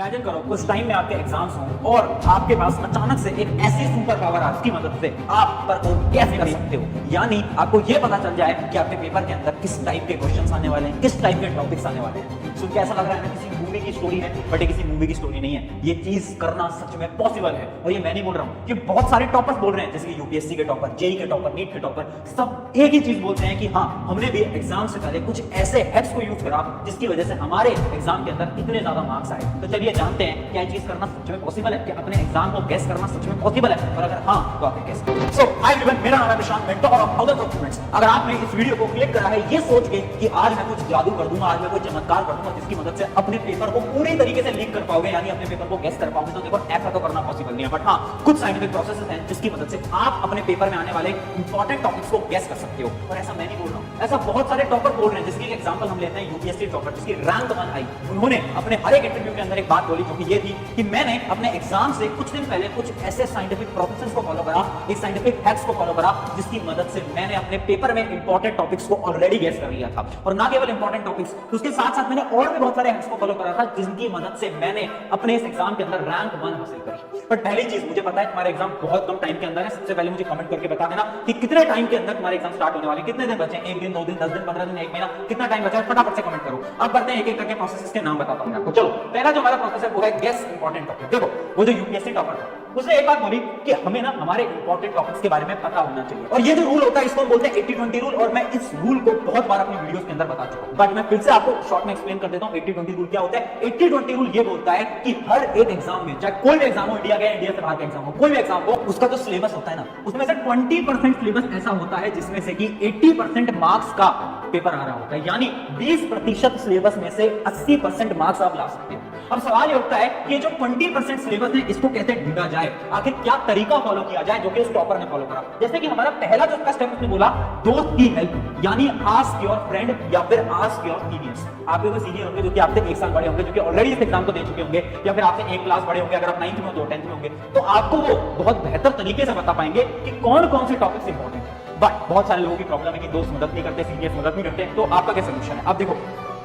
Imagine करो कुछ time में आपके एग्जाम्स हों और आपके पास अचानक से एक ऐसी सुपर पावर आ जिसकी मदद से आप पेपर को कैसे कर सकते हो। यानी आपको ये पता चल जाए कि आपके पेपर के अंदर किस टाइप के क्वेश्चंस आने वाले हैं, किस टाइप के टॉपिक्स आने वाले हैं। सुन के ऐसा लग रहा है ना किसी मूवी की स्टोरी है, बट ये किसी मूवी की स्टोरी नहीं है। ये चीज करना सच में पॉसिबल है और ये मैं नहीं बोल रहा हूँ, कि बहुत सारे टॉपर्स बोल रहे हैं, जैसे कि यूपीएससी के टॉपर, जेई के टॉपर, नीट के टॉपर, सब एक ही चीज बोलते हैं कि हाँ हमने भी एग्जाम से पहले कुछ ऐसे हैक्स को यूज करा जिसकी वजह से हमारे एग्जाम के अंदर इतने ज्यादा मार्क्स आए। तो चलिए जानते हैं क्या ये चीज करना सच में पॉसिबल है, कि अपने एग्जाम को गैस करना सच में पॉसिबल है, और अगर हाँ तो आप कैसे। सो हाय एवरीवन, मेरा नाम है Prashant, mentor of thousands of students. अगर आपने इस वीडियो को क्लिक करा है ये सोच के कि आज मैं कुछ जादू कर दूंगा, आज मैं कोई चमत्कार कर दूंगा जिसकी मदद से अपने पेपर को पूरी तरीके से लीक कर पाओगे, यानी अपने पेपर को गैस कर पाओगे, तो देखो ऐसा तो करना पॉसिबल नहीं है। बट हाँ, कुछ साइंटिफिक प्रोसेसेस हैं जिसकी मदद से आप अपने पेपर में आने वाले इंपॉर्टेंट टॉपिक्स को गैस कर सकते हो। और ऐसा मैं नहीं बोल रहा हूँ, ऐसा बहुत सारे टॉपर बोल रहे हैं। जिसकी एग्जांपल हम लेते हैं यूपीएससी टॉपर, जिसकी रैंक 1 आई। उन्होंने अपने हर एक इंटरव्यू के अंदर एक बात बोली, जो कि ये थी कि मैंने अपने एग्जाम से कुछ दिन पहले कुछ ऐसे साइंटिफिक प्रोसेसेस को फॉलो करा, एक साइंटिफिक हैक्स को फॉलो करा, जिसकी मदद से मैंने अपने पेपर में इंपॉर्टेंट टॉपिक्स को ऑलरेडी गैस कर लिया था। और ना केवल इंपॉर्टेंट टॉपिक्स, उसके साथ साथ मैंने और भी बहुत सारे हैक्स को फॉलो करा था, जिनकी मदद से मैंने अपने इस एग्जाम के अंदर रैंक 1 हासिल करी। बट पहली चीज, मुझे पता है तुम्हारे एग्जाम बहुत कम टाइम के अंदर है। सबसे पहले मुझे कमेंट करके बता देना कि कितने टाइम के अंदर तुम्हारे एग्जाम स्टार्ट होने वाले, कितने दिन बचे, 1 दिन, 2 दिन, 10 दिन, 15 दिन, 1 महीना, कितना टाइम बचा है, फटाफट से कमेंट करो। अब करते हैं एक एक करके प्रोसेसेस के नाम बताता हूं आपको। चलो, पहला जो हमारा प्रोसेस है वो है गेस इंपॉर्टेंट टॉपिक। देखो, वो जो यूपीएससी टॉपर था उसने एक बात बोली कि हमें ना हमारे इंपॉर्टेंट टॉपिक्स के बारे में पता होना चाहिए, और ये जो रूल होता है इसको बोलते हैं 80-20 रूल। और मैं इस रूल को बहुत बार अपनी वीडियोस के अंदर बता चुका हूं, बट मैं फिर से आपको शॉर्ट में एक्सप्लेन कर देता हूं। 80-20 रूल क्या होता है? 80-20 रूल ये बोलता है कि हर एक एग्जाम में, चाहे कोई भी एग्जाम हो, इंडिया का, इंडिया से बाहर का एग्जाम हो, कोई भी एग्जाम हो, उसका जो सिलेबस होता है ना, उसमें से 20% सिलेबस ऐसा होता है जिसमें से कि 80% मार्क्स का पेपर आ रहा होता है। यानी 20% सिलेबस में से 80% मार्क्स आप ला सकते हो। अब सवाल ये उठता है कि ये जो 20% सिलेबस है इसको कैसे ढूंढा जाए, आखिर क्या तरीका फॉलो किया जाए, जो कि उस टॉपर ने फॉलो करा। जैसे कि हमारा पहला जो उसका स्टेप उसने बोला, दोस्त की हेल्प, यानी आस्क योर फ्रेंड या फिर आस्क योर सीनियर्स। आपके कोई सीनियर होंगे जो कि आपसे 1 साल बड़े होंगे, जो कि ऑलरेडी इस एग्जाम को दे चुके होंगे, या फिर आपसे 1 क्लास बड़े होंगे। अगर आप 9th में हो तो 10th में होंगे, तो आपको वो बहुत बेहतर तरीके से बता पाएंगे कि कौन कौन से टॉपिक्स इंपॉर्टेंट है। बट बहुत सारे लोगों की प्रॉब्लम है कि दोस्त मदद नहीं करते, सीनियर्स मदद नहीं करते। तो आपका क्या सोल्यूशन है? अब देखो,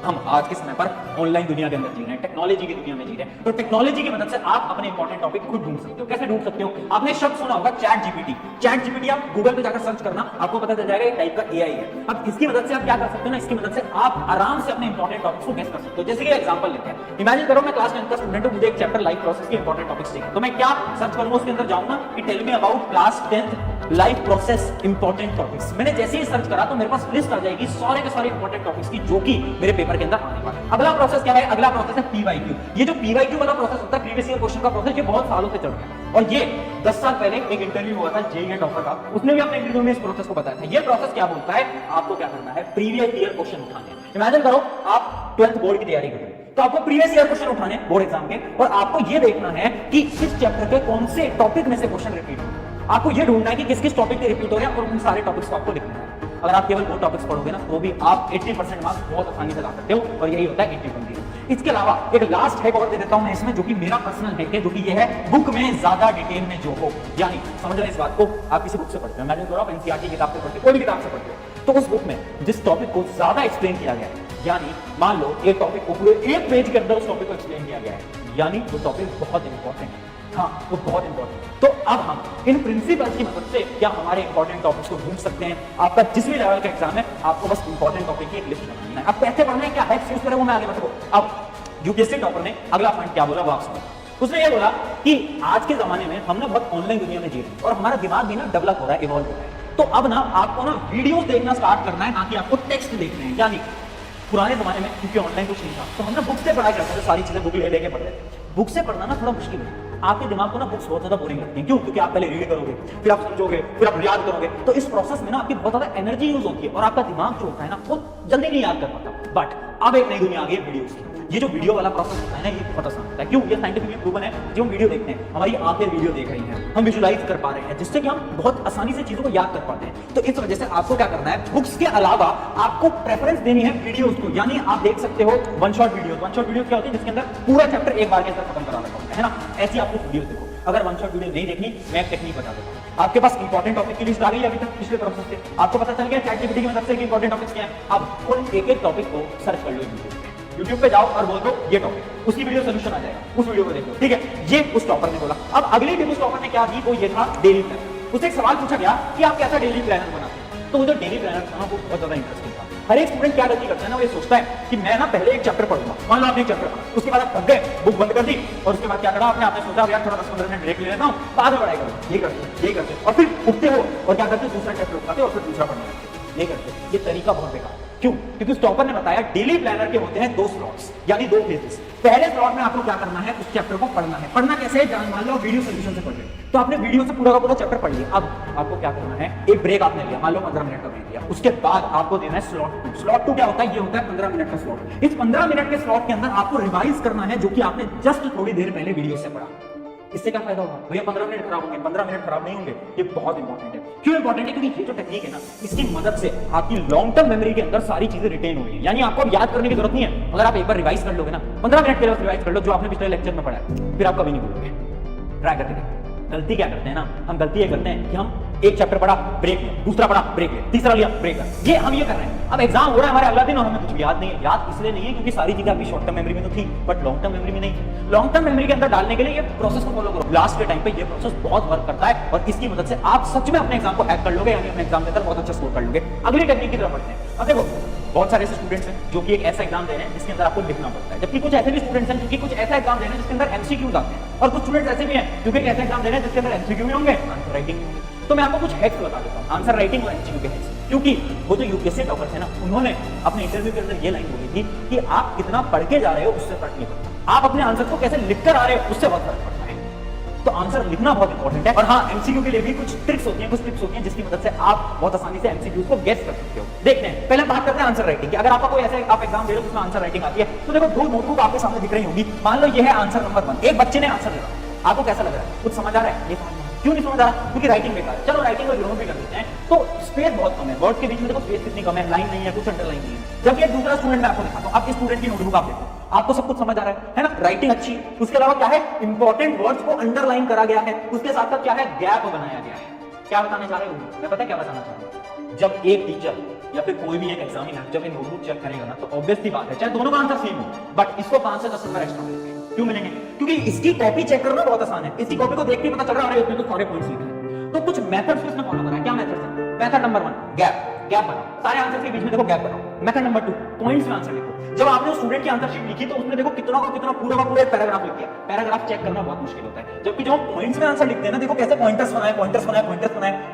हम आज के समय पर ऑनलाइन दुनिया के अंदर जी रहे हैं, टेक्नोलॉजी की दुनिया में जी रहे हैं। तो टेक्नोलॉजी की मदद से आप अपने इंपॉर्टेंट टॉपिक खुद ढूंढ सकते हो। कैसे ढूंढ सकते हो? आपने शब्द सुना होगा चैट जीपीटी। चैट जीपीटी आप गूगल पे जाकर सर्च करना, आपको पता चल जाएगा एक टाइप का एआई है। अब इसकी मदद से आप क्या कर सकते हो ना, इसकी मदद से आप आराम से अपने इंपॉर्टेंट टॉपिक्स को गेस कर सकते हो। जैसे कि एग्जांपल लेते हैं, इमेजिन करो मैं क्लास 10th का स्टूडेंट हूं, मुझे एक चैप्टर लाइफ प्रोसेस के इंपॉर्टेंट टॉपिक्स चाहिए। तो मैं क्या सर्च करूंगा? उसके अंदर जाऊंगा कि tell me about class 10th life process important topics. मैंने जैसे ही सर्च करा तो मेरे पास लिस्ट आ जाएगी सारे के सारे इंपॉर्टेंट टॉपिक्स की, जो कि मेरे पेपर के अंदर आने वाले। अगला प्रोसेस क्या है? अगला प्रोसेस है पीवाईक्यू। ये जो पीवाईक्यू वाला प्रोसेस होता है, प्रीवियस ईयर क्वेश्चन का प्रोसेस, ये बहुत सालों से चल रहा है। और ये 10 साल पहले एक इंटरव्यू हुआ था जेईई टॉपर का, उसने भी अपने इंटरव्यू में इस प्रोसेस को बताया था। ये प्रोसेस क्या बोलता है? आपको क्या करना है? प्रीवियस ईयर क्वेश्चन उठाने। इमेजिन करो आप 12th बोर्ड की तैयारी कर रहे हैं, तो आपको प्रीवियस ईयर क्वेश्चन उठाने बोर्ड एग्जाम के, और आपको ये देखना है कि इस चैप्टर के कौन से टॉपिक में से क्वेश्चन रिपीट हो। आपको ये ढूंढना है कि किस किस टॉपिक पे रिपीट हो रहे हैं, और उन सारे टॉपिक्स को आपको लिखना है। अगर आप केवल वो टॉपिक्स पढ़ोगे ना, तो भी आप 80% मार्क्स बहुत आसानी से ला सकते हो, और यही होता है 80-20। इसके अलावा एक लास्ट हैक और दे देता हूं मैं इसमें, जो कि मेरा पर्सनल हैक है, जो कि ये है बुक में ज्यादा डिटेल में जो हो। यानी समझ रहे इस बात को, आप किसी बुक से पढ़ते हो, इमेजिन करो आप एनसीईआरटी किताब से पढ़ते हो, कोई भी किताब से पढ़ते हो, तो उस बुक में जिस टॉपिक को ज्यादा एक्सप्लेन किया गया है, यानी मान लो एक टॉपिक को पूरे 1 पेज के अंदर उस टॉपिक को एक्सप्लेन किया गया है, यानी वो टॉपिक बहुत इंपॉर्टेंट है। हाँ, वो बहुत इंपॉर्टेंट है। तो अब हम इन प्रिंसिपल्स की मदद से क्या हमारे इंपॉर्टेंट टॉपिक्स को ढूंढ सकते हैं। आपका जिस भी लेवल का एग्जाम है, आपको बस इंपॉर्टेंट टॉपिक की एक लिस्ट बनानी है। अब कैसे पढ़ना है, क्या हैक्स यूज करें, वो मैं आगे बताऊं। अब यूपीएससी टॉपर ने अगला पॉइंट क्या बोला वो आप सुनो। उसने ये बोला कि आज के जमाने में हम ना बहुत ऑनलाइन दुनिया में जी रहे हैं, और हमारा दिमाग भी ना डेवलप हो रहा है, इवॉल्व हो रहा है। तो अब ना आपको ना वीडियोस देखना स्टार्ट करना है, ना कि आपको टेक्स्ट देखने हैं। यानी पुराने जमाने में क्योंकि ऑनलाइन कुछ नहीं था, तो हम ना बुक से पढ़ाई करते थे, सारी चीजें बुक ले लेके पढ़ते थे। बुक से पढ़ना ना थोड़ा मुश्किल है, आपके दिमाग को ना बुक्स बहुत ज्यादा बोरिंग लगती हैं। क्यों? क्योंकि आप पहले रीड करोगे, फिर आप समझोगे, फिर आप याद करोगे, तो इस प्रोसेस में ना आपकी बहुत ज्यादा एनर्जी यूज होती है, और आपका दिमाग जो होता है ना वो जल्दी नहीं याद कर पाता। बट अब एक नई दुनिया आ गई है वीडियोस की। ये जो वीडियो वाला प्रोसेस होता है ना, ये बहुत आसान होता है। क्यों? ये साइंटिफिकली प्रूवन है। जो हम वीडियो देखते हैं, हमारी आंखें वीडियो देख रही हैं, हम विजुलाइज कर पा रहे हैं, जिससे कि हम बहुत आसानी से चीजों को याद कर पाते हैं। तो इस वजह से आपको क्या करना है, बुक्स के अलावा आपको प्रेफरेंस देनी है वीडियोस को। यानी आप देख सकते हो one shot video. One shot video क्या होती है? जिसके अंदर पूरा चैप्टर एक बार के अंदर खत्म करा रखा होता है ना, ऐसी आपको वीडियो देखो। अगर वन शॉट वीडियो नहीं देखनी, मैं एक टेक्निक बता देता हूं। आपके पास इंपॉर्टेंट टॉपिक की लिस्ट आ गई है अभी तक पिछले प्रोसेस से, आपको पता चल गया चैट जीपीटी की मदद से इंपॉर्टेंट टॉपिक्स क्या है। अब उन एक-एक टॉपिक को सर्च कर लो यूट्यूब पे। YouTube पे जाओ और बोल दो ये टॉपिक, उसकी वीडियो सोल्यूशन आ जाएगा, उस वीडियो को देखो, ठीक है। ये उस टॉपर ने बोला। अब अगली टिप उस टॉपर ने क्या दी, वो ये था डेली प्लानर। उससे एक सवाल पूछा गया कि आप कैसा डेली प्लानर बनाते हैं, तो वो जो डेली प्लानर था वो बहुत ज्यादा इंटरेस्टिंग था। हर एक स्टूडेंट क्या गलती करता है ना, वो ये सोचता है कि मैं ना पहले एक चैप्टर पढ़ूंगा, मान लो आपने एक चैप्टर पढ़ा, उसके बाद आप थक गए, बुक बंद कर दी, और उसके बाद क्या करा आपने सोचा यार थोड़ा 10-15 मिनट ब्रेक ले लेता हूँ, बाद में पढ़ाई करो, ये करते और फिर उठते हो और क्या करते हो, दूसरा चैप्टर उठाते और फिर दूसरा पढ़ने लगते, ये करते। ये तरीका बहुत बेकार। क्यों? क्योंकि उस टॉपर ने बताया डेली प्लानर के होते हैं 2 स्लॉट्स, यानी 2 फेजेस। पहले स्लॉट में आपको क्या करना है, उस चैप्टर को पढ़ना है। पढ़ना कैसे है, मान लो वीडियो सोल्यूशन से पढ़ रहे हो, तो आपने वीडियो से पूरा का पूरा चैप्टर पढ़ लिया। अब आपको क्या करना है, एक ब्रेक आपने लिया, मान लो 15 मिनट का ब्रेक लिया, उसके बाद आपको देना है स्लॉट 2। स्लॉट 2 क्या होता है, ये होता है 15 मिनट का स्लॉट। इस 15 मिनट के स्लॉट के अंदर आपको रिवाइज करना है जो कि आपने जस्ट थोड़ी देर पहले वीडियो से पढ़ा। इससे क्या फायदा होगा भैया, 15 मिनट खराब होंगे, 15 मिनट खराब नहीं होंगे। ये बहुत इंपॉर्टेंट है। क्यों इंपॉर्टेंट है, क्योंकि ये जो टेक्निक है ना, इसकी मदद से आपकी लॉन्ग टर्म मेमोरी के अंदर सारी चीजें रिटेन हो रही है। यानी आपको अब याद करने की जरूरत नहीं है। अगर आप एक बार रिवाइज कर लोगे ना, 15 मिनट के लिए रिवाइज कर लो जो आपने पिछले लेक्चर में पढ़ा है, फिर आप कभी नहीं भूलोगे। ट्राई करके देखो। गलती क्या करते हैं ना, हम गलती ये करते हैं कि हम एक चैप्टर पढ़ा, ब्रेक लिया, दूसरा पढ़ा, ब्रेक लिया, तीसरा लिया, ब्रेक लिया। ये हम ये कर रहे हैं। अब एग्जाम हो रहा है हमारे अगला दिन और हमें कुछ याद नहीं है। याद इसलिए नहीं है क्योंकि सारी चीजें आपकी शॉर्ट टर्म मेमोरी में तो थी, बट लॉन्ग टर्म मेमोरी में नहीं। लॉन्ग टर्म मेमोरी के अंदर डालने के लिए ये प्रोसेस को फॉलो करो। लास्ट के टाइम पे ये प्रोसेस बहुत वर्क करता है और इसकी मदद से आप सच में अपने एग्जाम को हैक कर लोगे, यानी अपने एग्जाम के अंदर बहुत अच्छा स्कोर कर लोगे। अगली टेक्निक की तरफ बढ़ते हैं। अब देखो, बहुत सारे ऐसे स्टूडेंट्स हैं जो कि एक ऐसा एग्जाम दे रहे हैं जिसके अंदर आपको लिखना पड़ता है, जबकि कुछ ऐसे भी स्टूडेंट्स हैं जो कि कुछ ऐसा एग्जाम दे रहे हैं जिसके अंदर एमसीक्यूज आते हैं, और कुछ स्टूडेंट्स ऐसे भी हैं जो कि एक ऐसा एग्जाम दे रहे हैं जिसके अंदर एमसीक्यू भी होंगे, आंसर राइटिंग भी होंगे। तो मैं आपको कुछ हैक्स बता देता हूं, आंसर राइटिंग और एमसीक्यू के हैक्स। क्योंकि वो जो यूपीएससी टॉपर थे ना, उन्होंने अपने इंटरव्यू के अंदर ये लाइन बोली थी कि आप कितना पढ़ के जा रहे हो उससे फर्क नहीं पड़ता, आप अपने आंसर को कैसे लिख कर आ रहे हो उससे बहुत फर्क पड़ता है। तो आंसर लिखना बहुत इंपॉर्टेंट है। और हाँ, एमसीक्यू के लिए भी कुछ ट्रिक्स होती हैं, कुछ टिप्स होती हैं जिसकी मदद से आप बहुत आसानी से एमसीक्यू को गेस कर सकते हो। देखते हैं, पहले बात करते हैं आंसर राइटिंग की। अगर आपका कोई ऐसे आप एग्जाम दे रहे हो जिसमें आंसर राइटिंग आती है, तो देखो 2 नोटबुक आपके सामने दिख रही होंगी। मान लो ये है आंसर नंबर 1, एक बच्चे ने आंसर लिखा, आपको कैसा लग रहा है, कुछ समझ आ रहा है? ये समझ क्यों नहीं समझ आ रहा? क्योंकि राइटिंग बेकार है। चलो राइटिंग को इग्नोर भी कर देते हैं। तो स्पेस बहुत कम है, वर्ड के बीच में देखो स्पेस कितनी कम है, लाइन नहीं है, कुछ अंडरलाइन नहीं है। जबकि एक दूसरा स्टूडेंट मैं आपको दिखाता हूं, आपके स्टूडेंट की नोटबुक आप देखो, आपको सब कुछ समझ आ रहा है ना, राइटिंग अच्छी। उसके अलावा क्या है, इंपॉर्टेंट वर्ड्स को अंडरलाइन करा गया है। उसके साथ साथ क्या है, गैप बनाया गया है। क्या बताने जा रहे हो, मैं पता है क्या बताना चाह रहा हूं। जब एक टीचर या फिर कोई भी एक एग्जामिनर जब ये नोटबुक चेक करेगा ना, तो ऑब्वियसली बात है, चाहे दोनों का आंसर सेम हो, बट इसको 5 से 10 नंबर एक्स्ट्रा मिलेंगे। क्यों मिलेंगे? क्योंकि इसकी कॉपी चेक करना बहुत आसान है। इसकी कॉपी को देख के पता चल रहा है उसमें तो सारे पॉइंट्स लिखे हैं। तो कुछ मेथड्स इसमें फॉलो करा है। क्या मेथड्स है? मेथड नंबर 1, गैप बनाओ। सारे आंसर के बीच में देखो गैप बनाओ। मेथड नंबर 2, पॉइंट्स में आंसर लिखो। जब आपने स्टूडेंट की आंसर शीट लिखी तो उसमें देखो कितना का कितना पूरा का पूरा एक पैराग्राफ लिख दिया। पैराग्राफ चेक करना बहुत मुश्किल होता है, जबकि जब पॉइंट्स में आंसर लिखते हैं ना, देखो कैसे पॉइंटर्स बनाए,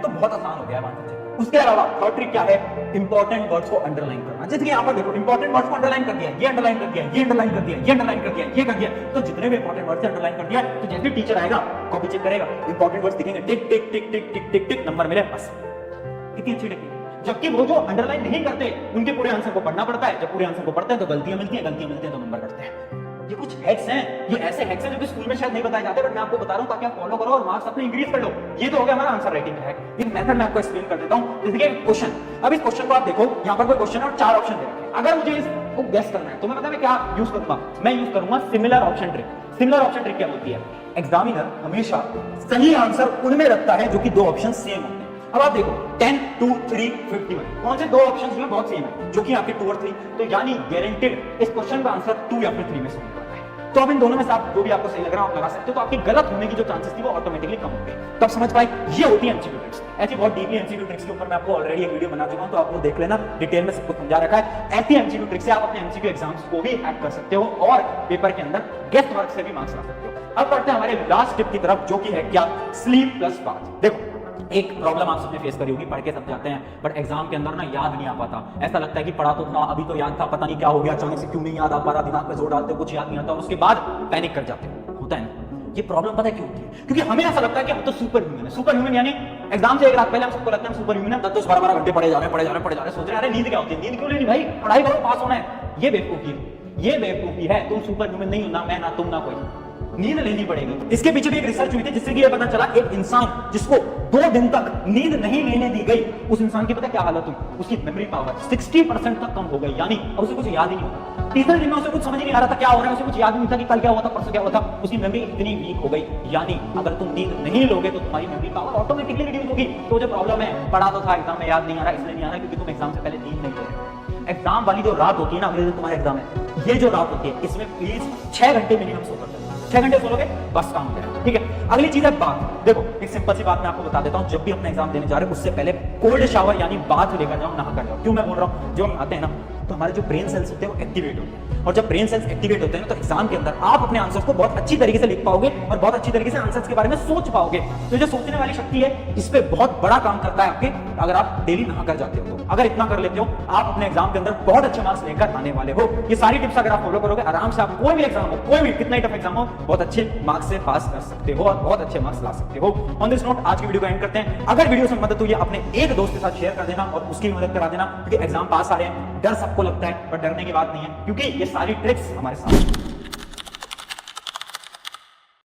तो बहुत आसान हो गया है आंसर। उसके अलावा थर्ड ट्रिक क्या है, इंपॉर्टेंट वर्ड्स को अंडरलाइन करना। जैसे कि यहाँ पर देखो, इंपॉर्टेंट वर्ड्स को अंडरलाइन कर दिया, ये अंडरलाइन कर दिया, ये अंडरलाइन कर दिया, ये अंडरलाइन कर दिया, ये कर दिया। तो जितने भी इंपॉर्टेंट वर्ड्स अंडरलाइन कर दिया, तो जैसे टीचर आएगा कॉपी चेक करेगा, इंपॉर्टेंट वर्ड्स दिखेंगे, टिक टिक टिक टिक टिक टिक टिक, नंबर मिले बस। कितनी अच्छी टेक्निक। जबकि वो जो अंडरलाइन नहीं करते उनके पूरे आंसर को पढ़ना पड़ता है। जब पूरे आंसर को पढ़ते हैं तो गलतियां मिलती हैं तो नंबर कटते हैं। ये कुछ हैक्स हैं, ये ऐसे हैक्स हैं जो कि स्कूल में शायद नहीं बताए जाते, बट मैं आपको बता रहा हूं ताकि आप फॉलो करो और मार्क्स अपने इंक्रीज कर लो। ये तो हो गया हमारा आंसर राइटिंग का हैक। ये मेथड मैं आपको एक्सप्लेन कर देता हूं। जैसे कि क्वेश्चन, अब इस क्वेश्चन को आप देखो, यहां पर कोई क्वेश्चन है और 4 ऑप्शन दे रखे हैं। अगर मुझे इसको गेस करना है तो मैं पता है क्या यूज करूंगा, मैं यूज करूंगा similar option trick. Similar option trick क्या होती है, एग्जामिनर हमेशा सही आंसर उनमें रखता है जो कि 2 ऑप्शन सेम होते हैं। अब आप देखो 10, 2, 3, 51, कौन से 2 ऑप्शंस जो बहुत सेम है, जो कि आपके 2 और 3, तो यानी गारंटेड इस क्वेश्चन का आंसर 2 या फिर 3 में से होगा। तो अब इन दोनों में से आप जो भी आपको सही लग रहा है आप लगा सकते हो, तो आपकी गलत होने की जो चांसेस थी वो ऑटोमेटिकली कम हो गए। तब समझ पाए ये होती है एमसीक्यू ट्रिक्स। ऐसी बहुत डीपली एमसीक्यू ट्रिक्स के ऊपर मैं आपको ऑलरेडी एक वीडियो बना चुका हूं, तो आप वो देख लेना, डिटेल में सब कुछ समझा रखा है। ऐसी एमसीक्यू ट्रिक्स से आप अपने एमसीक्यू एग्जाम्स को भी हैक कर सकते हो और पेपर के अंदर गेस्ट वर्क से भी मार्क्स ला सकते हो। अब बढ़ते हैं हमारे लास्ट टिप की तरफ, जो कि है क्या, स्लीप प्लस बाथ। देखो एक प्रॉब्लम आप सबने फेस करी होगी, पढ़ के सब जाते हैं बट एग्जाम के अंदर ना याद नहीं आ पाता। ऐसा लगता है कि पढ़ा तो था, अभी तो याद था, पता नहीं क्या हो गया, अचानक से क्यों नहीं याद आ पा रहा, दिमाग में जोर डालते हो कुछ याद नहीं आता और उसके बाद पैनिक कर जाते हो। होता है ना ये प्रॉब्लम, पता है क्यों होती है? क्योंकि हमें ऐसा लगता है कि हम तो सुपर ह्यूमन है। सुपर ह्यूमन यानी एग्जाम से एक रात पहले हम सबको लगता है हम सुपर ह्यूमन है, 10-12 घंटे पढ़े जा रहे हैं, सोच रहे हैं नींद क्या होती है, नींद क्यों लेनी भाई, पढ़ाई करो, पास होना है। ये बेवकूफी है, तुम सुपर ह्यूमन नहीं हो, ना मैं, ना तुम, ना कोई। नींद लेनी पड़ेगी। इसके पीछे भी एक रिसर्च हुई थी जिससे कि ये पता चला, एक इंसान जिसको 2 दिन तक नींद नहीं लेने दी गई, उस इंसान की पता क्या हालत हुई, उसकी मेमोरी पावर 60% तक कम हो गई। यानी अब उसे कुछ याद ही नहीं होता। तीसरे दिन में उसे कुछ समझ नहीं आ रहा था क्या हो रहा है, उसे कुछ याद नहीं था कि कल क्या हुआ था, परसों क्या हुआ था, उसकी मेमोरी इतनी वीक हो गई। यानी अगर तुम नींद नहीं लोगे तो तुम्हारी मेमोरी पावर ऑटोमेटिकली रिड्यूस होगी। तो जो प्रॉब्लम है, पढ़ा तो था, एग्जाम में याद नहीं आ रहा, इसलिए नहीं आ रहा क्योंकि तुम एग्जाम से पहले नींद नहीं ले रहे। एग्जाम वाली जो रात होती है ना, अगले दिन तुम्हारा एग्जाम है, ये जो रात होती है इसमें प्लीज 6 घंटे मिनिमम सो करते हैं। 6 घंटे सोलोगे बस काम हो गया, ठीक है। अगली चीज है बात। देखो एक सिंपल सी बात मैं आपको बता देता हूं, जब भी अपना एग्जाम देने जा रहे हो उससे पहले कोल्ड शावर यानी बाथ लेकर जाओ, नहा कर जाओ। क्यों मैं बोल रहा हूं, जब हम आते हैं ना तो हमारे जो ब्रेन सेल्स होते हैं वो एक्टिवेट होते हैं, और जब ब्रेन सेल्स एक्टिवेट होते हैं तो एग्जाम के अंदर आप अपने आंसर्स को बहुत अच्छी तरीके से लिख पाओगे और बहुत अच्छी तरीके से आंसर्स के बारे में सोच पाओगे। तो जो सोचने वाली शक्ति है इस पे बहुत बड़ा काम करता है आपके, अगर आप डेली नहा कर जाते हो तो। अगर इतना कर लेते हो आप अपने एग्जाम के अंदर बहुत अच्छे मार्क्स लेकर आने वाले हो। ये सारी टिप्स अगर आप फॉलो करोगे आराम से आप कोई भी एग्जाम हो, कोई भी कितना ही टफ एग्जाम हो, बहुत अच्छे मार्क्स से पास कर सकते हो और बहुत अच्छे मार्क्स ला सकते हो। ऑन दिस नोट आज की वीडियो को एंड करते हैं। अगर वीडियो से मदद हुई है अपने एक दोस्त के साथ शेयर कर देना और उसकी मदद करा देना, क्योंकि एग्जाम पास आ रहे हैं। डर सबको लगता है पर डरने की बात नहीं है, क्योंकि ये सारी ट्रिक्स हमारे साथ